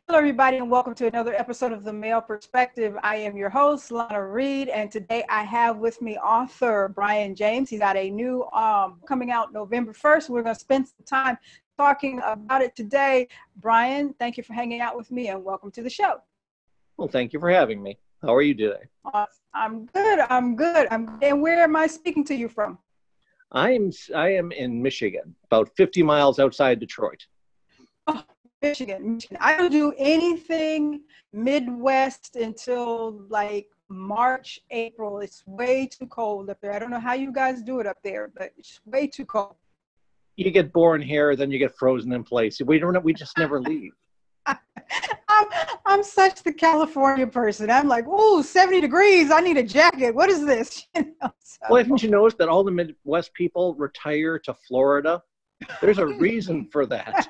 Hello, everybody, and welcome to another episode of the Male Perspective. I am your host, Lana Reid, and today I have with me author Brian James. He's got a new coming out November 1st. We're going to spend some time talking about it today. Brian, thank you for hanging out with me, and welcome to the show. Well, thank you for having me. How are you today? I'm good. And where am I speaking to you from? I am in Michigan, about 50 miles outside Detroit. Oh, Michigan. I don't do anything Midwest until like March, April. It's way too cold up there. I don't know how you guys do it up there, but it's way too cold. You get born here, then you get frozen in place. We just never leave. I'm such the California person. I'm like, ooh, 70 degrees. I need a jacket. What is this? Well, haven't you noticed that all the Midwest people retire to Florida? There's a reason for that.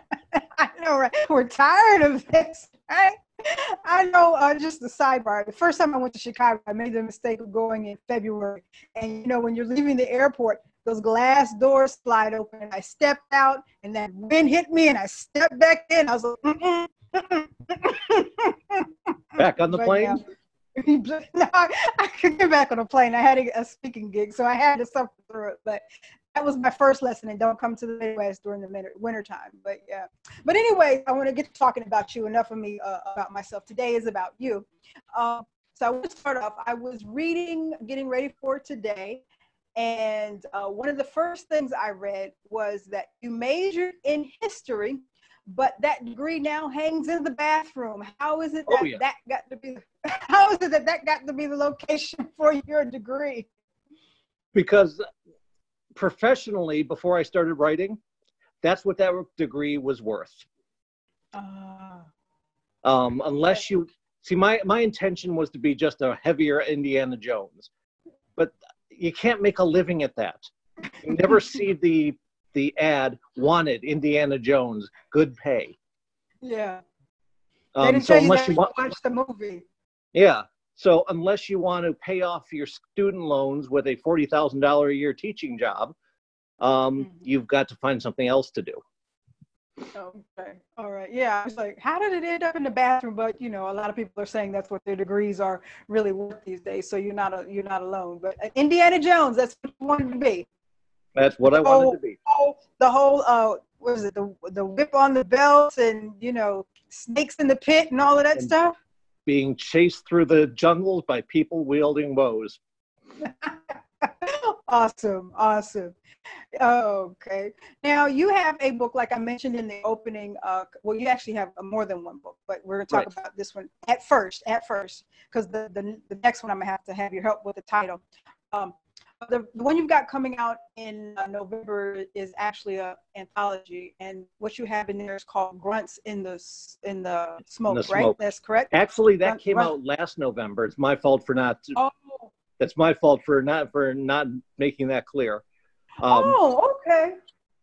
I know, right? We're tired of this, right? I know, just a sidebar. The first time I went to Chicago, I made the mistake of going in February. And, you know, when you're leaving the airport, those glass doors slide open. And I stepped out, and that wind hit me, and I stepped back in. I was like, Back on the plane? No, I could get back on a plane. I had a speaking gig, so I had to suffer through it. But that was my first lesson, and don't come to the Midwest during the winter time. But yeah. But anyway, I want to get to talking about you. Enough of me about myself. Today is about you. So I want to start off. I was reading, getting ready for today, and one of the first things I read was that you majored in history, but that degree now hangs in the bathroom. How is it that that got to be? How is it that that got to be the location for your degree? Because professionally, before I started writing, that's what that degree was worth. Unless you see, my intention was to be just a heavier Indiana Jones, but you can't make a living at that. You never see the ad, wanted Indiana Jones, good pay. Yeah. They didn't tell you that you watch the movie. Yeah. So unless you want to pay off your student loans with a $40,000 a year teaching job, you've got to find something else to do. Okay. All right. Yeah. I was like, how did it end up in the bathroom? But you know, a lot of people are saying that's what their degrees are really worth these days. So you're not alone. But Indiana Jones, that's what you wanted to be. That's what I wanted to be. The whole what is it? The whip on the belt, and you know, snakes in the pit and all of that stuff. Being chased through the jungles by people wielding bows. Awesome. Okay. Now you have a book, like I mentioned in the opening. Well, you actually have more than one book, but we're going to talk about this one at first, because the next one I'm going to have you help with the title. The one you've got coming out in November is actually an anthology, and what you have in there is called "Grunts in the Smoke." Right? That's correct. Actually, that came out last November. It's my fault for not. That's my fault for not making that clear. Okay.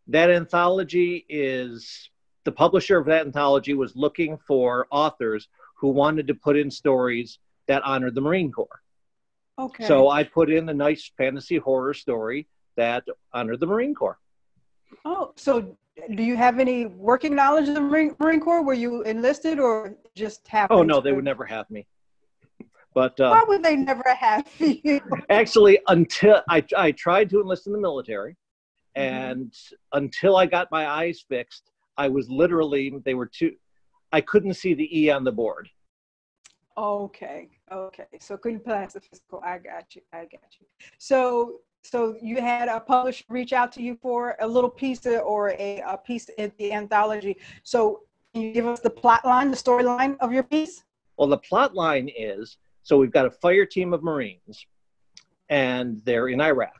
That anthology is, the publisher of that anthology was looking for authors who wanted to put in stories that honored the Marine Corps. Okay. So I put in a nice fantasy horror story that honored the Marine Corps. Oh, so do you have any working knowledge of the Marine Corps? Were you enlisted or just happened? Oh, no, they would never have me. But why would they never have you? Actually, until I tried to enlist in the military, and until I got my eyes fixed, I was literally, I couldn't see the E on the board. Okay. So couldn't pass the physical. I got you. So you had a publisher reach out to you for a little piece or a piece in the anthology. So can you give us the plot line, the storyline of your piece? Well, the plot line is, so we've got a fire team of Marines, and they're in Iraq.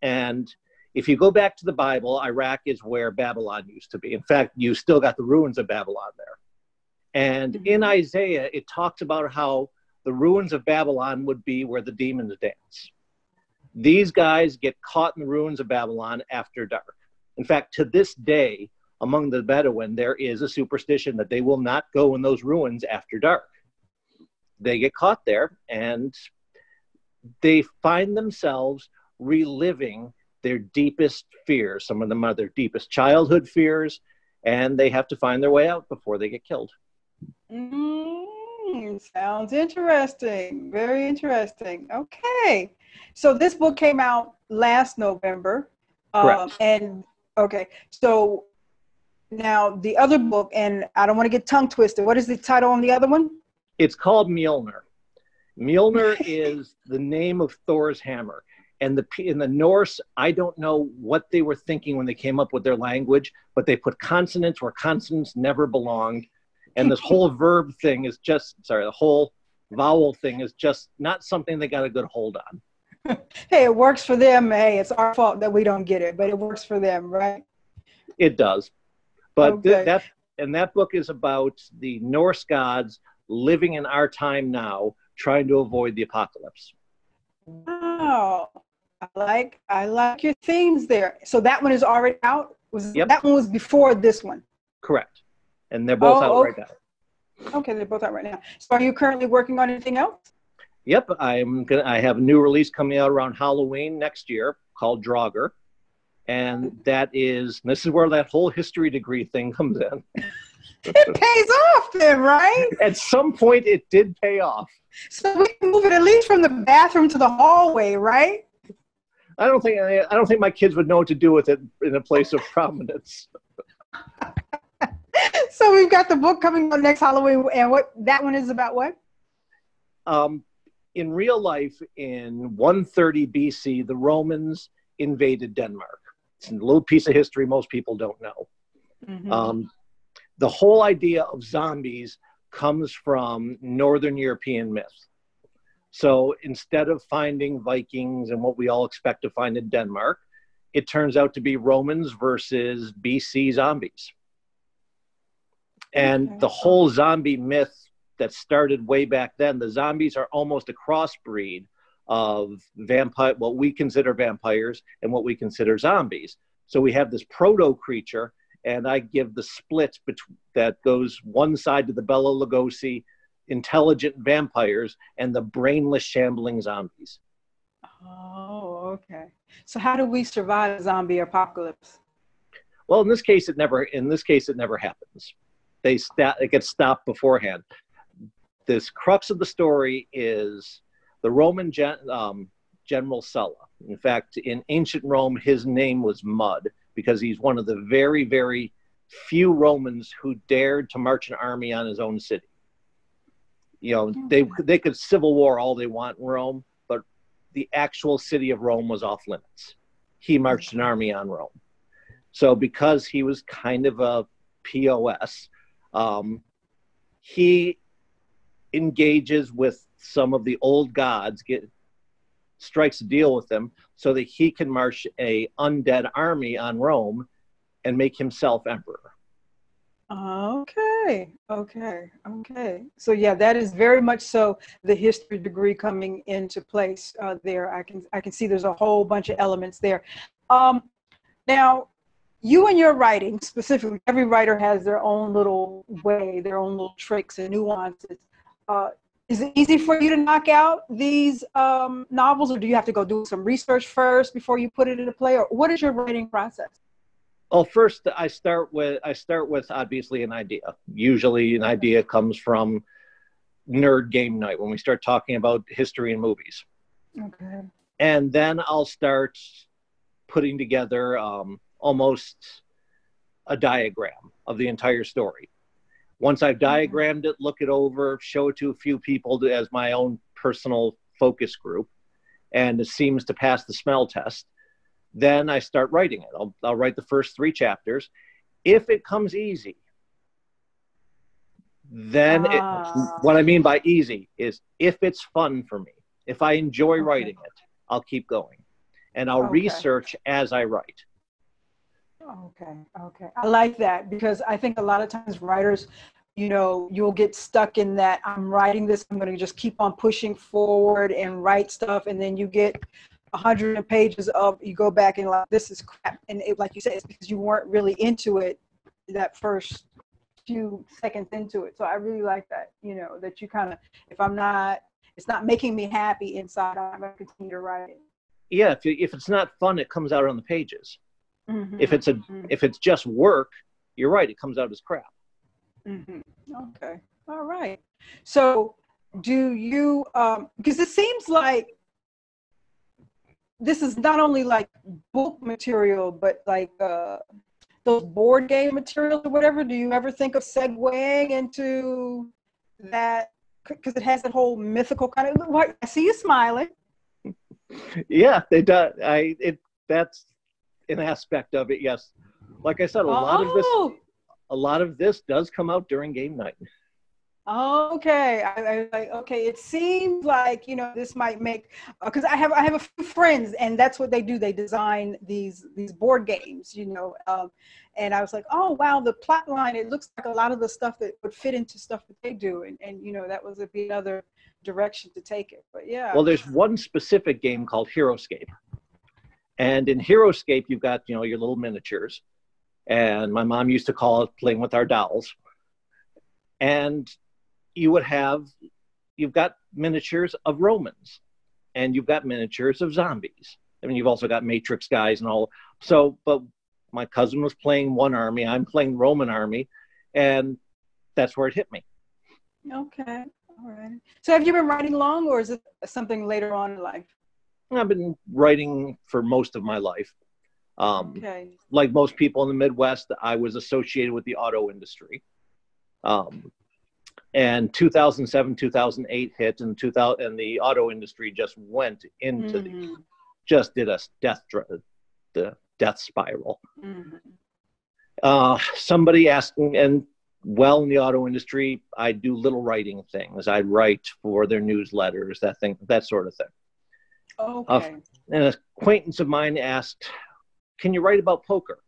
And if you go back to the Bible, Iraq is where Babylon used to be. In fact, you still got the ruins of Babylon there. And in Isaiah, it talks about how the ruins of Babylon would be where the demons dance. These guys get caught in the ruins of Babylon after dark. In fact, to this day, among the Bedouin, there is a superstition that they will not go in those ruins after dark. They get caught there, and they find themselves reliving their deepest fears. Some of them are their deepest childhood fears, and they have to find their way out before they get killed. Sounds interesting. Very interesting. Okay. So this book came out last November. Correct. And okay. So now the other book, and I don't want to get tongue twisted. What is the title on the other one? It's called Mjolnir. Mjolnir is the name of Thor's hammer. And in the Norse, I don't know what they were thinking when they came up with their language, but they put consonants where consonants never belonged. And this whole verb thing is just, sorry, the whole vowel thing is just not something they got a good hold on. Hey, it works for them. Hey, it's our fault that we don't get it, but it works for them, right? It does. But Okay. that book is about the Norse gods living in our time now, trying to avoid the apocalypse. Wow. I like your themes there. So that one is already out? Yep. That one was before this one? Correct. And they're both out right now. Okay, they're both out right now. So are you currently working on anything else? Yep, I have a new release coming out around Halloween next year called Draugr. And this is where that whole history degree thing comes in. It pays off then, right? At some point it did pay off. So we can move it at least from the bathroom to the hallway, right? I don't think my kids would know what to do with it in a place of prominence. So we've got the book coming out next Halloween, and that one is about what? In real life, in 130 BC, the Romans invaded Denmark. It's a little piece of history most people don't know. Mm-hmm. The whole idea of zombies comes from Northern European myth. So instead of finding Vikings and what we all expect to find in Denmark, it turns out to be Romans versus BC zombies. And the whole zombie myth that started way back then, the zombies are almost a crossbreed of what we consider vampires and what we consider zombies. So we have this proto creature, and I give the split that goes one side to the Bela Lugosi intelligent vampires and the brainless shambling zombies. Oh, okay. So how do we survive a zombie apocalypse? Well, in this case it never happens. It gets stopped beforehand. This crux of the story is the Roman general Sulla. In fact, in ancient Rome, his name was Mud because he's one of the very, very few Romans who dared to march an army on his own city. You know, they could civil war all they want in Rome, but the actual city of Rome was off limits. He marched an army on Rome. So because he was kind of a POS, he engages with some of the old gods, strikes a deal with them so that he can march a undead army on Rome and make himself emperor. Okay. So yeah, that is very much so the history degree coming into place there. I can see there's a whole bunch of elements there. Now, you and your writing specifically, every writer has their own little way, their own little tricks and nuances. Is it easy for you to knock out these novels, or do you have to go do some research first before you put it into play, or what is your writing process? Well, first I start with obviously an idea. Usually an idea comes from nerd game night when we start talking about history and movies. Okay. And then I'll start putting together almost a diagram of the entire story. Once I've diagrammed it, look it over, show it to a few people as my own personal focus group, and it seems to pass the smell test, then I start writing it. I'll write the first 3 chapters. If it comes easy, then what I mean by easy is if it's fun for me. If I enjoy writing it, I'll keep going. And I'll research as I write. Okay. I like that because I think a lot of times writers, you know, you'll get stuck in that I'm writing this, I'm going to just keep on pushing forward and write stuff. And then you get 100 pages of, you go back and like, this is crap. And like you said, it's because you weren't really into it that first few seconds into it. So I really like that, you know, that you kind of, it's not making me happy inside, I'm going to continue to write it. Yeah. If it's not fun, it comes out on the pages. Mm-hmm. If it's just work, you're right. It comes out as crap. Mm-hmm. All right. So do you, because it seems like this is not only like book material, but like those board game materials or whatever. Do you ever think of segueing into that? Because it has that whole mythical kind of, I see you smiling. Yeah, they do. That's an aspect of it. Yes. Like I said, Oh, a lot of this does come out during game night. okay. Okay. It seems like, you know, this might make, because I have a few friends, and that's what they do. They design these board games, you know. And I was like, oh wow, the plot line. It looks like a lot of the stuff that would fit into stuff that they do, and you know, that was be another direction to take it. But yeah. Well, there's one specific game called Heroescape, and in Heroescape, you've got, you know, your little miniatures, and my mom used to call it playing with our dolls, and you've got miniatures of Romans, and you've got miniatures of zombies. I mean, you've also got Matrix guys and all. So, but my cousin was playing one army, I'm playing the Roman army, and that's where it hit me. Okay. All right. So have you been writing long, or is it something later on in life? I've been writing for most of my life. Okay. Like most people in the Midwest, I was associated with the auto industry. And 2007, 2008 hit, and the auto industry just went into just did a the death spiral. Somebody asked me, and well, in the auto industry, I do little writing things. I write for their newsletters, that sort of thing. Okay. An acquaintance of mine asked, "Can you write about poker?"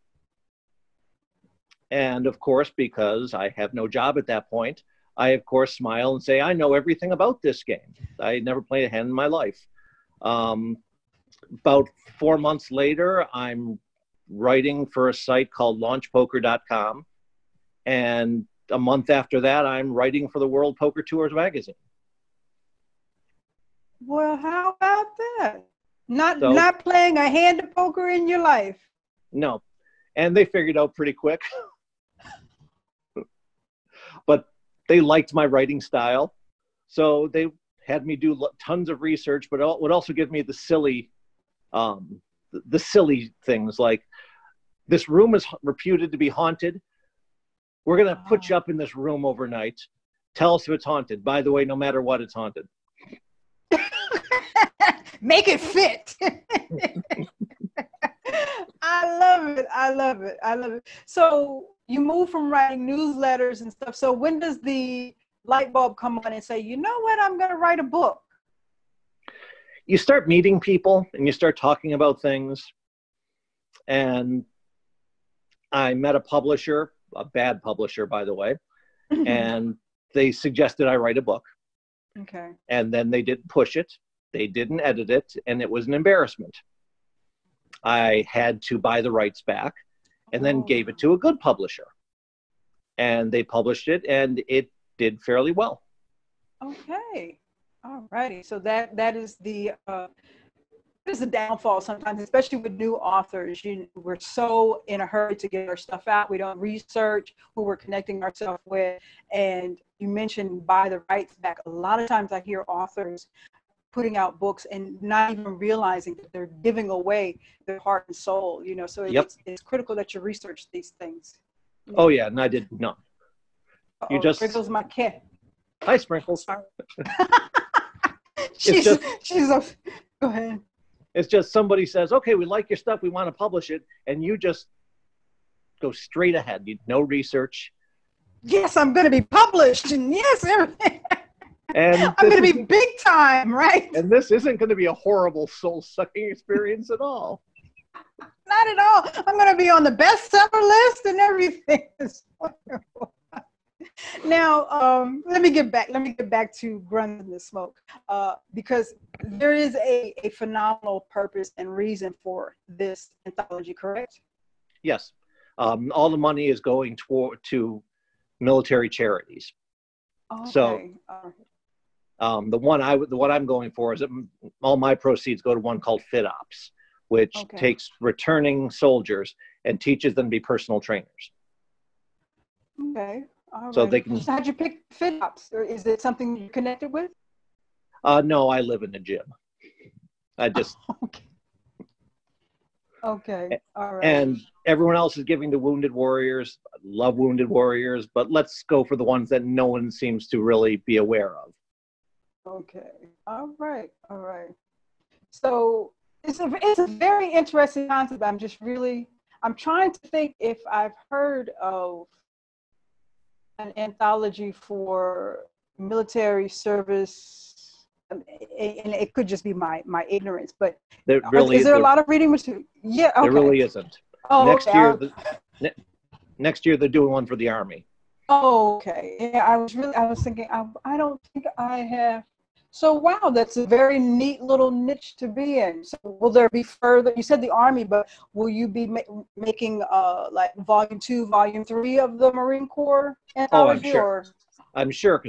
And of course, because I have no job at that point, I, of course, smile and say, I know everything about this game. I never played a hand in my life. About 4 months later, I'm writing for a site called launchpoker.com. And a month after that, I'm writing for the World Poker Tours magazine. Well, how about that? Not playing a hand of poker in your life. No. And they figured out pretty quick. But they liked my writing style, so they had me do tons of research, but it would also give me the silly things like, this room is reputed to be haunted. We're going to put you up in this room overnight. Tell us if it's haunted. By the way, no matter what, it's haunted. Make it fit. I love it. I love it. I love it. So you move from writing newsletters and stuff. So when does the light bulb come on and say, you know what, I'm going to write a book? You start meeting people and you start talking about things. And I met a publisher, a bad publisher, by the way, and they suggested I write a book. Okay. And then they didn't push it. They didn't edit it. And it was an embarrassment. I had to buy the rights back and then gave it to a good publisher. And they published it, and it did fairly well. Okay. All righty. So that is the downfall sometimes, especially with new authors. We're so in a hurry to get our stuff out. We don't research who we're connecting ourselves with. And you mentioned buy the rights back. A lot of times I hear authors putting out books and not even realizing that they're giving away their heart and soul, you know. So it's critical that you research these things. Oh yeah, and I did not. You just Sprinkles my cat. Hi, Sprinkles. She's go ahead. It's just somebody says, okay, we like your stuff, we want to publish it, and you just go straight ahead. No research. Yes, I'm going to be published, and yes, everything. And I'm going to be big time, right? And this isn't going to be a horrible soul-sucking experience at all. Not at all. I'm going to be on the bestseller list and everything. It's wonderful. Now, let me get back to Grunt in the Smoke, because there is a phenomenal purpose and reason for this anthology, correct? Yes. All the money is going to military charities. Okay. So the one I'm going for is that all my proceeds go to one called FitOps, which takes returning soldiers and teaches them to be personal trainers. Okay. All So right. they can. So how'd you pick fit ops? Or is it something you're connected with? No, I live in the gym. I just. Okay. Okay. All right. And everyone else is giving to Wounded Warriors. I love Wounded Warriors, but let's go for the ones that no one seems to really be aware of. Okay. All right. All right. So it's a very interesting concept. I'm trying to think if I've heard of an anthology for military service, and it could just be my ignorance, but is there a lot of reading material? Yeah, okay. There really isn't. Oh, next okay. year, next year they're doing one for the Army. Oh, okay. Yeah, I was thinking, I don't think I have. So, wow, that's a very neat little niche to be in. So, will there be further? You said the Army, but will you be making like volume 2, volume 3 of the Marine Corps anthology? I'm sure,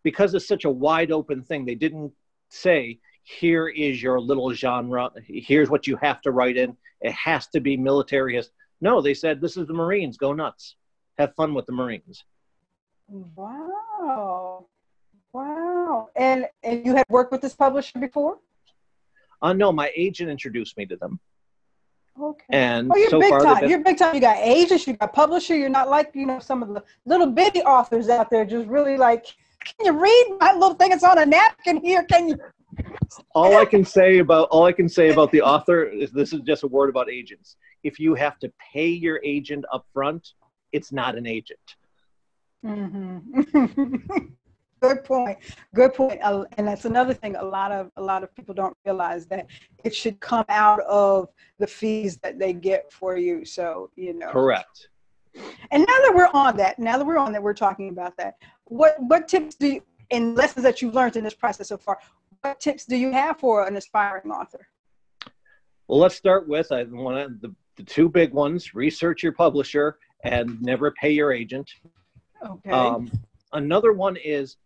because it's such a wide open thing. They didn't say, here is your little genre. Here's what you have to write in. It has to be military. No, they said, this is the Marines. Go nuts. Have fun with the Marines. Wow. Wow. And you had worked with this publisher before? No, my agent introduced me to them. Okay. And you're so big far time. You're big time. You got agents, you got publisher. You're not like, some of the little bitty authors out there just really like, can you read my little thing? It's on a napkin here. Can you? All I can say about the author is this is just a word about agents. If you have to pay your agent up front, it's not an agent. Mm-hmm. Good point. Good point. And that's another thing. A lot of people don't realize that it should come out of the fees that they get for you. So, Correct. And now that we're talking about that, what tips do you, in lessons that you've learned in this process so far, what tips do you have for an aspiring author? Well, let's start with one of the two big ones: research your publisher and never pay your agent. Okay. Another one is,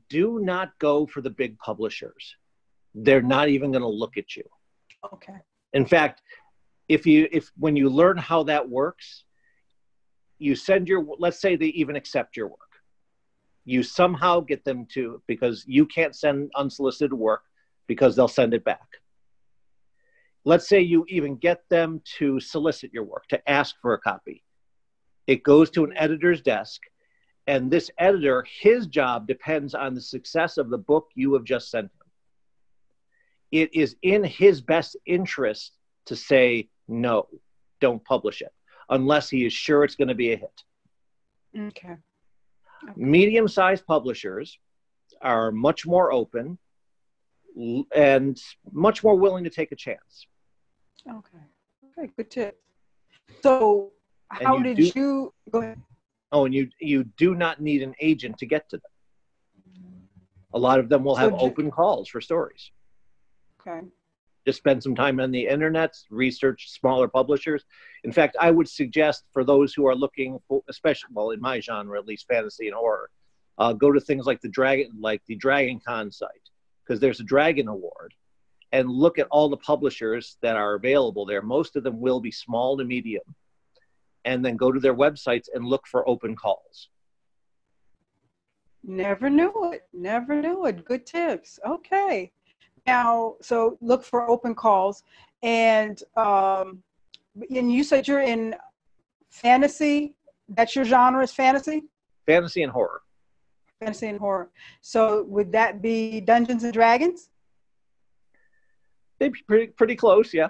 do not go for the big publishers. They're not even going to look at you. Okay. In fact, when you learn how that works, you send let's say they even accept your work. You somehow get them to, because you can't send unsolicited work because they'll send it back. Let's say you even get them to solicit your work, to ask for a copy. It goes to an editor's desk, and this editor, his job depends on the success of the book you have just sent him. It is in his best interest to say, no, don't publish it, unless he is sure it's going to be a hit. Okay. Medium-sized publishers are much more open and much more willing to take a chance. Okay, good tip. So how did you go ahead? Oh, and you do not need an agent to get to them. A lot of them will have open calls for stories. Okay. Just spend some time on the internet, research smaller publishers. In fact, I would suggest for those who are looking for, especially, well, in my genre, at least fantasy and horror, go to things like the Dragon Con site, because there's a Dragon Award, and look at all the publishers that are available there. Most of them will be small to medium, and then go to their websites and look for open calls. Never knew it. Good tips. Okay. Now, so look for open calls, and you said you're in fantasy. That's your genre, is fantasy? Fantasy and horror. Fantasy and horror. So would that be Dungeons and Dragons? They'd be pretty close, yeah.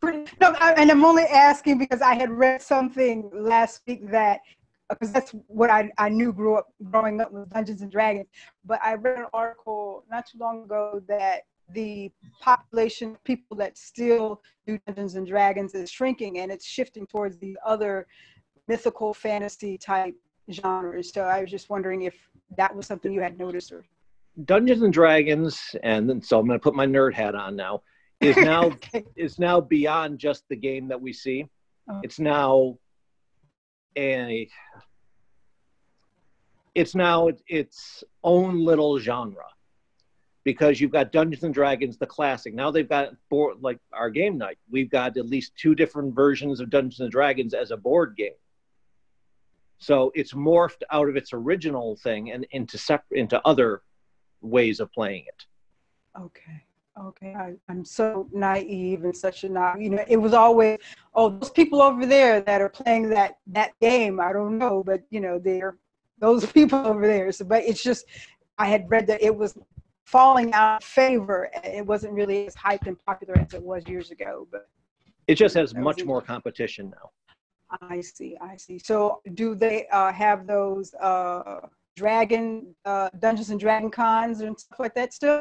No, and I'm only asking because I had read something last week that, because that's what I knew growing up with Dungeons and Dragons. But I read an article not too long ago that the population of people that still do Dungeons and Dragons is shrinking, and it's shifting towards the other mythical fantasy type genres. So I was just wondering if that was something you had noticed. Or Dungeons and Dragons, and so I'm going to put my nerd hat on now, is now okay. Is now beyond just the game that we see. Oh. It's now its own little genre, because you've got Dungeons and Dragons, the classic. Now they've got, for like our game night, we've got at least 2 different versions of Dungeons and Dragons as a board game. So it's morphed out of its original thing and into other ways of playing it. Okay. Okay. I'm so naive and such a naive. You know, it was always, oh, those people over there that are playing that game. I don't know, but you know, they're those people over there. So, but it's just, I had read that it was falling out of favor. It wasn't really as hyped and popular as it was years ago. But it just has much more competition now. I see. I see. So, do they have those Dungeons and Dragon cons and stuff like that still?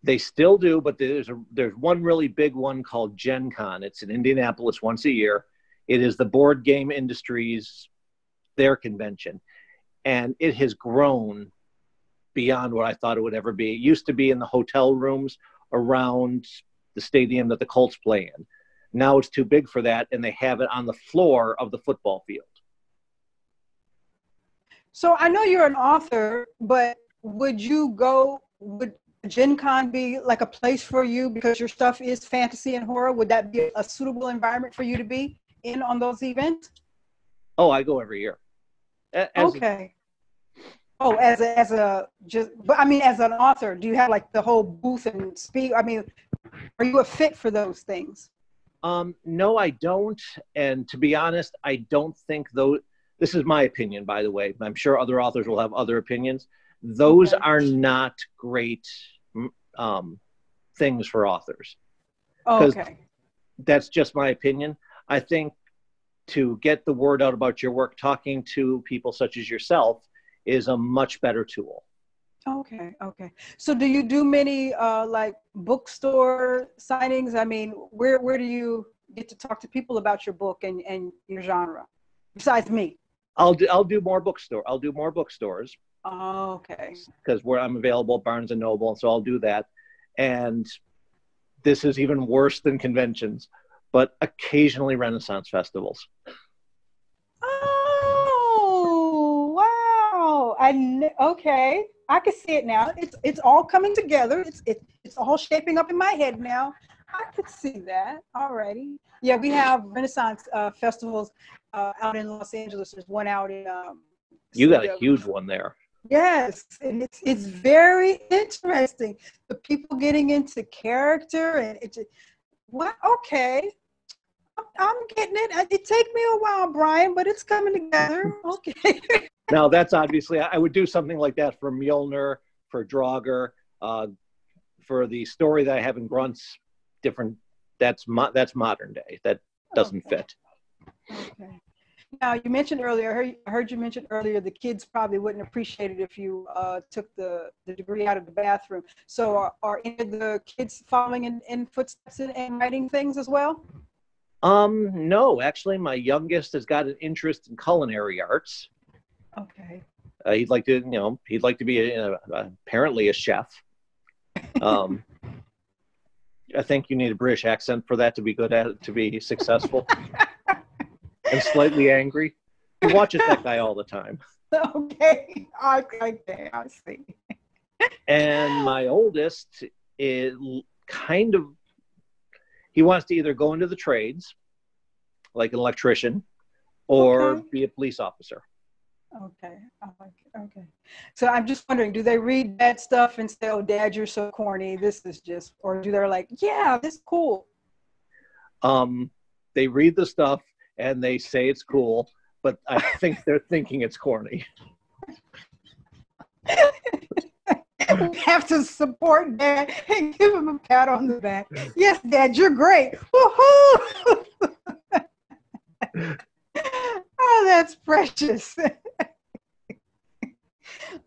They still do, but there's one really big one called Gen Con. It's in Indianapolis once a year. It is the board game industry's their convention, and it has grown beyond what I thought it would ever be. It used to be in the hotel rooms around the stadium that the Colts play in. Now it's too big for that, and they have it on the floor of the football field. So I know you're an author, but would Gen Con be like a place for you because your stuff is fantasy and horror? Would that be a suitable environment for you to be in on those events? Oh, I go every year. Okay. Oh, as an author, do you have like the whole booth and speak? I mean, are you a fit for those things? No, I don't. And to be honest, I don't think those, this is my opinion, by the way. I'm sure other authors will have other opinions. Those are not great things for authors. Okay. That's just my opinion. I think to get the word out about your work, talking to people such as yourself is a much better tool. Okay. Okay. So do you do many like bookstore signings? I mean, where do you get to talk to people about your book and your genre besides me? I'll do more bookstore. I'll do more bookstores. Oh, okay. Because where I'm available, Barnes and Noble, so I'll do that. And this is even worse than conventions, but occasionally Renaissance festivals. Oh, wow! Okay, I can see it now. It's all coming together. It's all shaping up in my head now. I could see that. Alrighty. Yeah, we have Renaissance festivals out in Los Angeles. There's one out in. You got a huge one there. Yes, and it's very interesting. The people getting into character and it's what? Okay, I'm getting it. It take me a while, Brian, but it's coming together. Okay. Now that's obviously I would do something like that for Mjolnir, for Draugr, for the story that I have in Grunts. Different. That's modern day. That doesn't fit. Okay. Now, you mentioned earlier, I heard you mention earlier, the kids probably wouldn't appreciate it if you took the degree out of the bathroom. So are any of the kids following in footsteps and writing things as well? No, actually, my youngest has got an interest in culinary arts. Okay. He'd like to be apparently a chef. I think you need a British accent for that to be good at it, to be successful. And slightly angry. He watches that guy all the time. Okay, I see. And my oldest is he wants to either go into the trades, like an electrician, or be a police officer. Okay, I like it. Okay. So I'm just wondering, do they read that stuff and say, "Oh, Dad, you're so corny. This is just," or do they like, "Yeah, this is cool"? They read the stuff and they say it's cool, but I think they're thinking it's corny. We have to support Dad and give him a pat on the back. Yes, Dad, you're great. Woohoo! Oh, that's precious.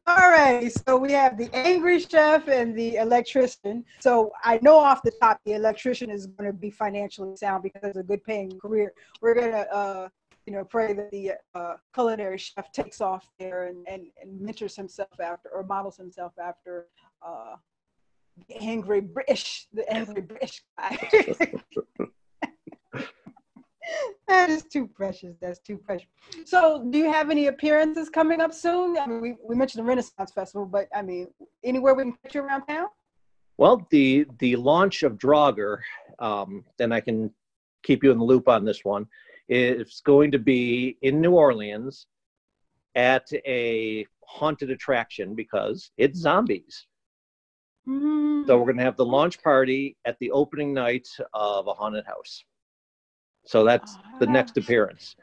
All right, so we have the angry chef and the electrician. So I know off the top, the electrician is going to be financially sound because it's a good paying career. We're going to, pray that the culinary chef takes off there and mentors himself after, or models himself after the angry British guy. That is too precious. That's too precious. So do you have any appearances coming up soon? I mean, we mentioned the Renaissance Festival, but I mean, anywhere we can catch you around town? Well, the launch of Draugr, then I can keep you in the loop on this one, is going to be in New Orleans at a haunted attraction because it's zombies. Mm. So we're going to have the launch party at the opening night of a haunted house. So that's the next appearance.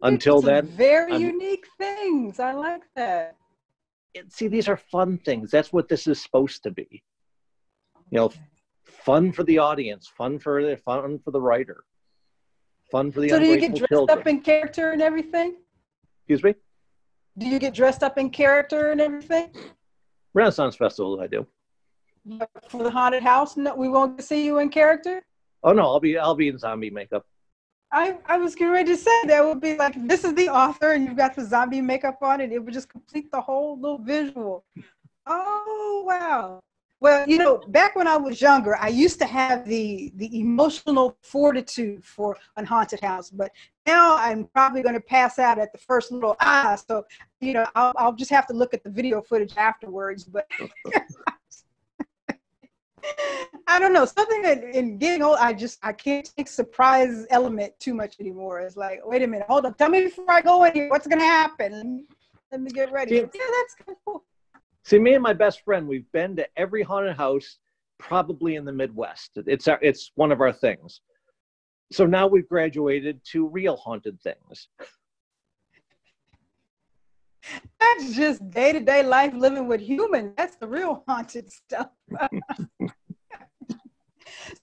Until then, very unique things. I like that. See, these are fun things. That's what this is supposed to be. You know, fun for the audience, fun for the writer, fun for the So do you ungrateful get dressed children. up in character and everything? Excuse me? Do you get dressed up in character and everything? Renaissance Festival, I do. For the haunted house, no, we won't see you in character? Oh no, I'll be in zombie makeup. I was getting ready to say that would be like, this is the author and you've got the zombie makeup on it. It would just complete the whole little visual. Oh, wow. Well, you know, back when I was younger, I used to have the emotional fortitude for a haunted house, but now I'm probably going to pass out at the first little so, you know, I'll just have to look at the video footage afterwards, but I don't know, something that in getting old, I can't take surprise element too much anymore. It's like, wait a minute, hold up, tell me before I go in here, what's going to happen? Let me get ready. Yeah, that's kind of cool. See, me and my best friend, we've been to every haunted house probably in the Midwest. It's one of our things. So now we've graduated to real haunted things. That's just day-to-day life living with humans. That's the real haunted stuff.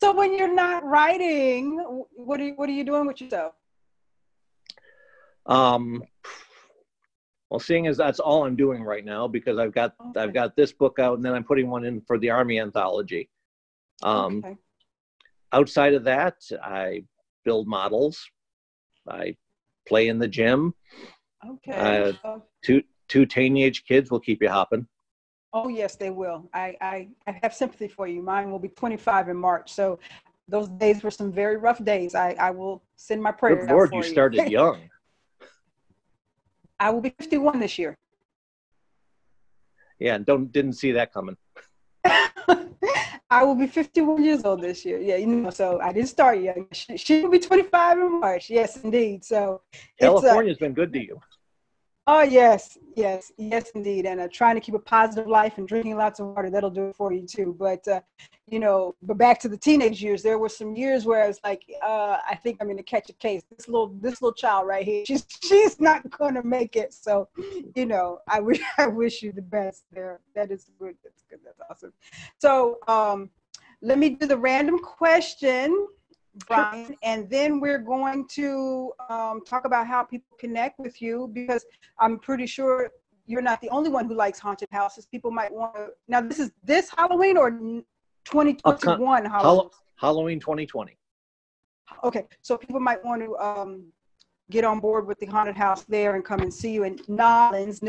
So when you're not writing, what are you doing with yourself? Well, seeing as that's all I'm doing right now, because I've got this book out, and then I'm putting one in for the Army anthology. Outside of that, I build models. I play in the gym. Okay. Two teenage kids will keep you hopping. Oh yes, they will. I have sympathy for you. Mine will be 25 in March, so those days were some very rough days. I will send my prayers. Good Lord, you started young. I will be 51 this year. Yeah, didn't see that coming. I will be 51 years old this year. Yeah, you know, so I didn't start young. She will be 25 in March. Yes, indeed. So California's been good to you. Oh, yes, indeed. And trying to keep a positive life and drinking lots of water, that'll do it for you too. But, you know, but back to the teenage years, there were some years where I was like, I think I'm going to catch a case. This little child right here, she's not going to make it. So, you know, I wish you the best there. That is good. That's good. That's awesome. So let me do the random question, Brian, and then we're going to talk about how people connect with you, because I'm pretty sure you're not the only one who likes haunted houses. People might want to. Now, this is this Halloween or 2021 Halloween? Halloween 2020. Okay, so people might want to get on board with the haunted house there and come and see you in New Orleans.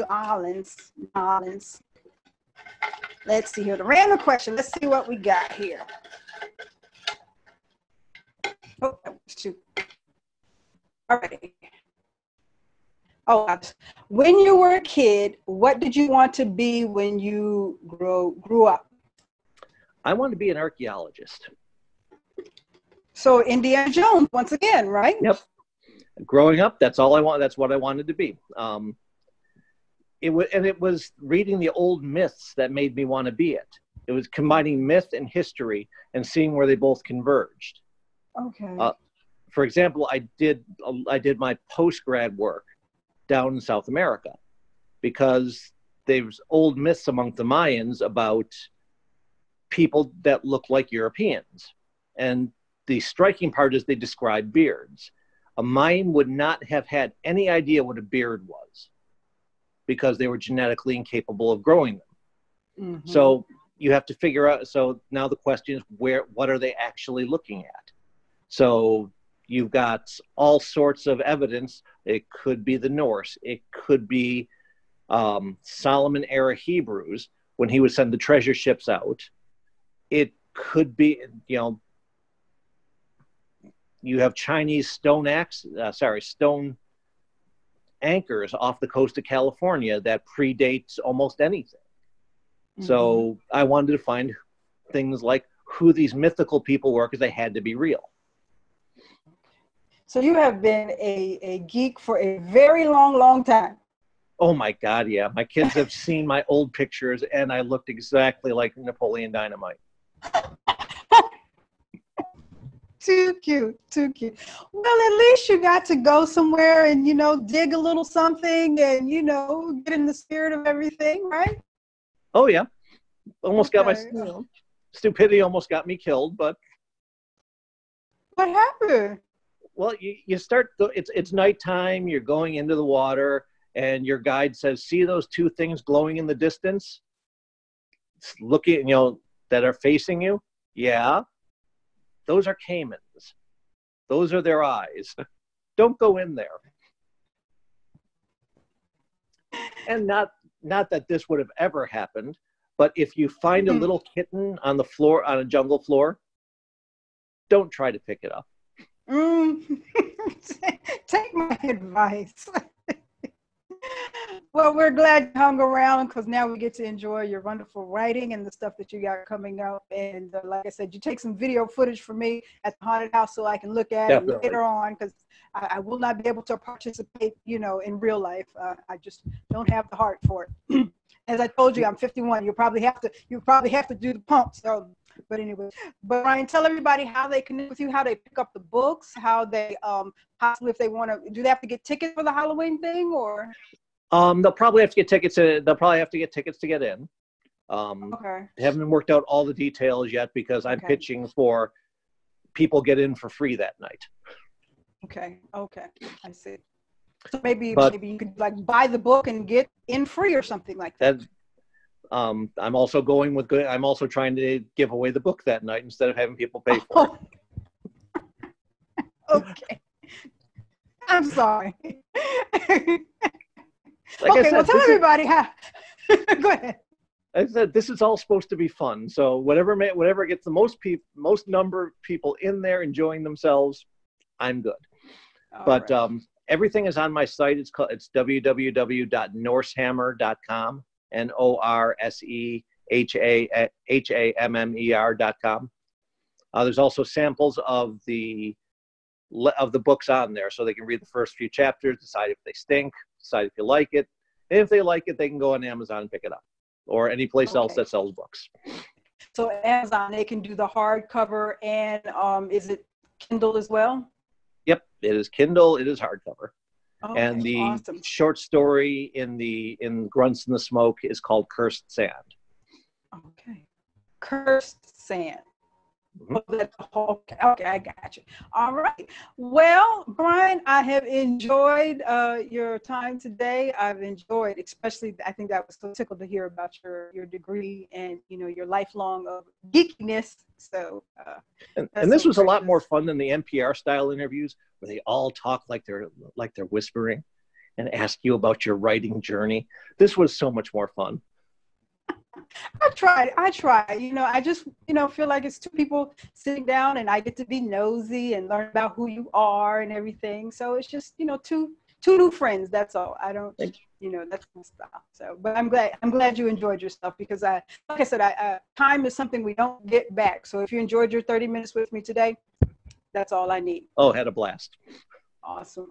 Let's see here. The random question. Let's see what we got here. Oh, shoot. All right. Oh, when you were a kid, what did you want to be when you grew up? I wanted to be an archaeologist. So Indiana Jones, once again, right? Yep. Growing up, that's all I want. That's what I wanted to be. It was reading the old myths that made me want to be it. It was combining myth and history and seeing where they both converged. Okay. For example, I did my post-grad work down in South America because there's old myths among the Mayans about people that look like Europeans. And the striking part is they describe beards. A Mayan would not have had any idea what a beard was because they were genetically incapable of growing them. Mm-hmm. So you have to figure out, so now the question is what are they actually looking at? So you've got all sorts of evidence. It could be the Norse. It could be Solomon era Hebrews when he would send the treasure ships out. It could be, you have Chinese stone anchors off the coast of California that predates almost anything. Mm-hmm. So I wanted to find things like who these mythical people were because they had to be real. So you have been a geek for a very long time. Oh my God, yeah. My kids have seen my old pictures, and I looked exactly like Napoleon Dynamite. Too cute, too cute. Well, at least you got to go somewhere and, you know, dig a little something and, you know, get in the spirit of everything, right? Oh yeah, almost got my, Okay. stupidity almost got me killed, but What happened? well, you start. It's nighttime. You're going into the water, and your guide says, "See those two things glowing in the distance? It's looking, you know, that are facing you. Yeah, those are caimans. Those are their eyes. Don't go in there." And not that this would have ever happened, but if you find a little kitten on the floor, on a jungle floor, don't try to pick it up. Take my advice. Well, we're glad you hung around because now we get to enjoy your wonderful writing and the stuff that you got coming up. And like I said, you take some video footage for me at the haunted house so I can look at Definitely. it later on, because I will not be able to participate, you know, in real life. I just don't have the heart for it. As I told you, I'm 51. You probably have to do the pump. So, but anyway, but Ryan, tell everybody how they connect with you, how they pick up the books, how they possibly, if they want to, do they have to get tickets for the Halloween thing, or? They'll probably have to get tickets. They'll probably have to get tickets to get in. Okay. Haven't worked out all the details yet because I'm pitching for people get in for free that night. Okay. I see. So maybe you could like buy the book and get in free or something like that. I'm also going with good. I'm also trying to give away the book that night instead of having people pay for it. Okay. I'm sorry. Like okay, I said, well, tell everybody how. Go ahead. I said this is all supposed to be fun. So whatever gets the most number of people in there enjoying themselves, I'm good. All but right. Everything is on my site. It's www.norsehammer.com. NORSEHAMMER.com. There's also samples of the books on there, so they can read the first few chapters, decide if they stink, decide if you like it. And if they like it, they can go on Amazon and pick it up, or any place else that sells books. So Amazon, they can do the hardcover, and is it Kindle as well? Yep, it is Kindle. It is hardcover. Okay, and the short story in Grunts in the Smoke is called Cursed Sand. Okay, Cursed Sand. Okay, I got you. All right. Well, Brian, I have enjoyed your time today. I've enjoyed, especially, I think that was so tickled to hear about your degree and, you know, your lifelong of geekiness. So, and this was a lot more fun than the NPR style interviews where they all talk like they're whispering and ask you about your writing journey. This was so much more fun. I try. You know, I just, you know, feel like it's two people sitting down and I get to be nosy and learn about who you are and everything. So it's just, you know, two new friends. That's all. I don't, you know, that's my style. So, but I'm glad you enjoyed yourself because like I said, time is something we don't get back. So if you enjoyed your 30 minutes with me today, that's all I need. Oh, had a blast. Awesome.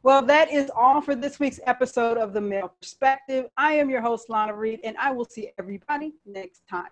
Well, that is all for this week's episode of The Male Perspective. I am your host, Lana Reid, and I will see everybody next time.